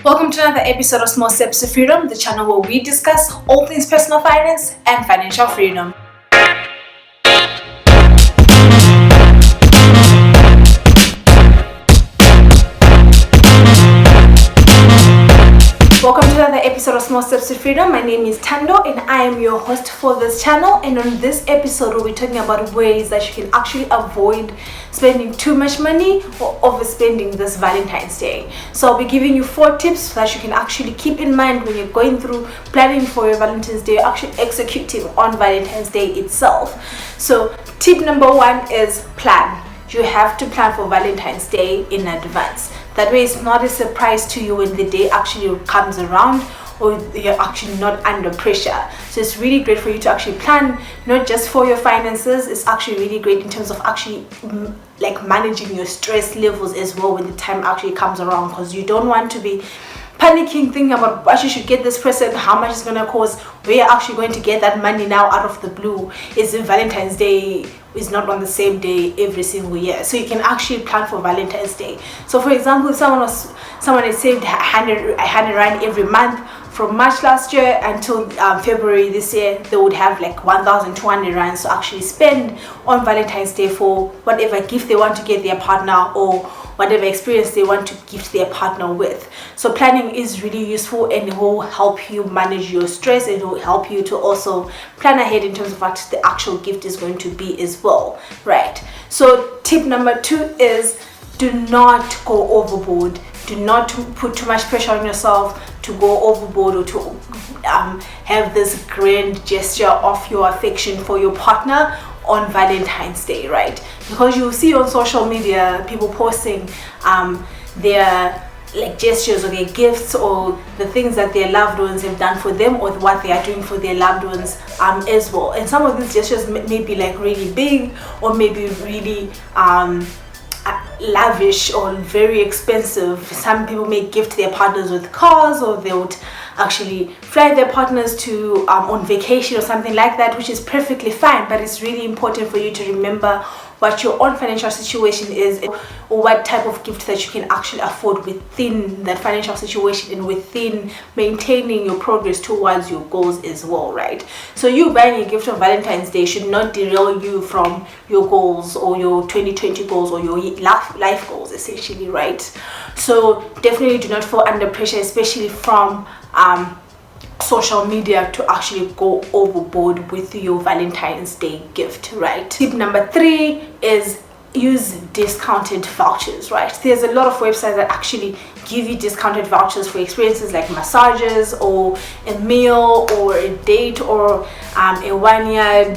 Welcome to another episode of Small Steps to Freedom, the channel where we discuss all things personal finance and financial freedom. Welcome to another episode of Small Steps to Freedom. My name is Tando and I am your host for this channel. And on this episode, we'll be talking about ways that you can actually avoid spending too much money or overspending this Valentine's Day. So I'll be giving you 4 tips that you can actually keep in mind when you're going through planning for your Valentine's Day, or actually executing on Valentine's Day itself. So tip number 1 is plan. You have to plan for Valentine's Day in advance. That way it's not a surprise to you when the day actually comes around, or you're actually not under pressure. So it's really great for you to actually plan, not just for your finances. It's actually really great in terms of actually like managing your stress levels as well when the time actually comes around, because you don't want to be panicking, thinking about what you should get this present, how much it's going to cost, where you're actually going to get that money now out of the blue. Is Valentine's Day is not on the same day every single year, so you can actually plan for Valentine's Day. So for example, if someone has saved 100 rand every month from March last year until February this year, they would have like 1,200 rands to actually spend on Valentine's Day for whatever gift they want to get their partner, or whatever experience they want to gift their partner with. So planning is really useful, and it will help you manage your stress. It will help you to also plan ahead in terms of what the actual gift is going to be as well, right? So tip number 2 is do not go overboard. Do not put too much pressure on yourself to go overboard, or to have this grand gesture of your affection for your partner on Valentine's Day, right? Because you'll see on social media people posting their like gestures or their gifts, or the things that their loved ones have done for them, or what they are doing for their loved ones as well. And some of these gestures may be like really big, or maybe really lavish or very expensive. Some people may gift their partners with cars, or they would actually fly their partners to on vacation or something like that, which is perfectly fine. But it's really important for you to remember what your own financial situation is, or what type of gift that you can actually afford within that financial situation, and within maintaining your progress towards your goals as well, right? So you buying a gift on Valentine's Day should not derail you from your goals, or your 2020 goals, or your life goals essentially, right? So definitely do not fall under pressure, especially from social media, to actually go overboard with your Valentine's Day gift, right? Tip number 3 is use discounted vouchers, right? There's a lot of websites that actually give you discounted vouchers for experiences like massages, or a meal, or a date, or a one-year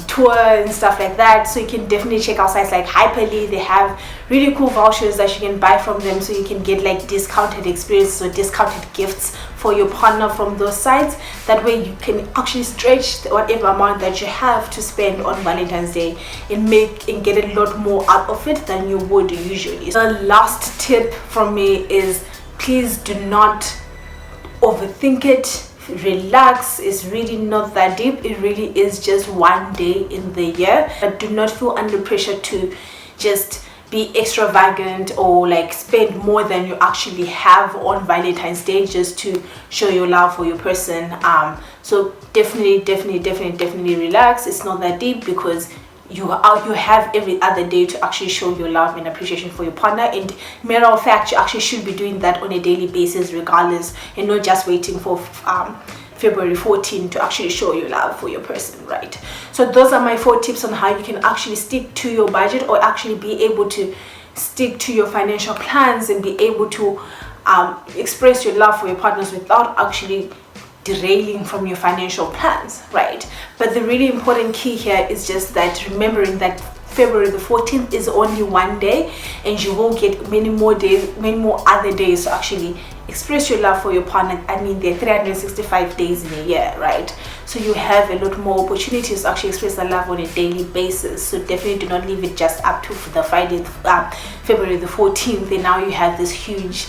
tour and stuff like that. So you can definitely check out sites like Hyperly. They have really cool vouchers that you can buy from them, so you can get like discounted experiences or discounted gifts for your partner from those sites. That way you can actually stretch whatever amount that you have to spend on Valentine's Day, and get a lot more out of it than you would usually. The last tip from me is, please do not overthink it. Relax. It's really not that deep. It really is just one day in the year. But do not feel under pressure to just be extravagant, or like spend more than you actually have on Valentine's Day just to show your love for your person. So definitely relax. It's not that deep, because you have every other day to actually show your love and appreciation for your partner. And matter of fact, you actually should be doing that on a daily basis regardless, and not just waiting for February 14 to actually show your love for your person, right? So those are my 4 tips on how you can actually stick to your budget, or actually be able to stick to your financial plans, and be able to express your love for your partners without actually derailing from your financial plans, right? But the really important key here is just that remembering that February the 14th is only one day, and you will get many more other days to actually express your love for your partner. I mean, there are 365 days in a year, right? So you have a lot more opportunities to actually express the love on a daily basis. So definitely do not leave it just up to the Friday, February the 14th, and now you have this huge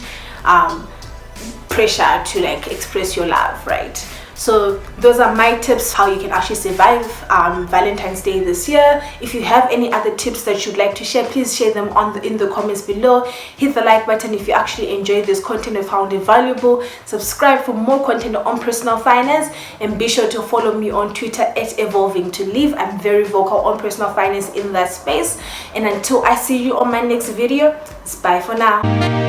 pressure to like express your love, right? So those are my tips how you can actually survive Valentine's Day this year. If you have any other tips that you'd like to share, please share them in the comments below. Hit the like button if you actually enjoyed this content and found it valuable. Subscribe for more content on personal finance, and be sure to follow me on Twitter at Evolving to Live. I'm very vocal on personal finance in that space. And until I see you on my next video, it's bye for now.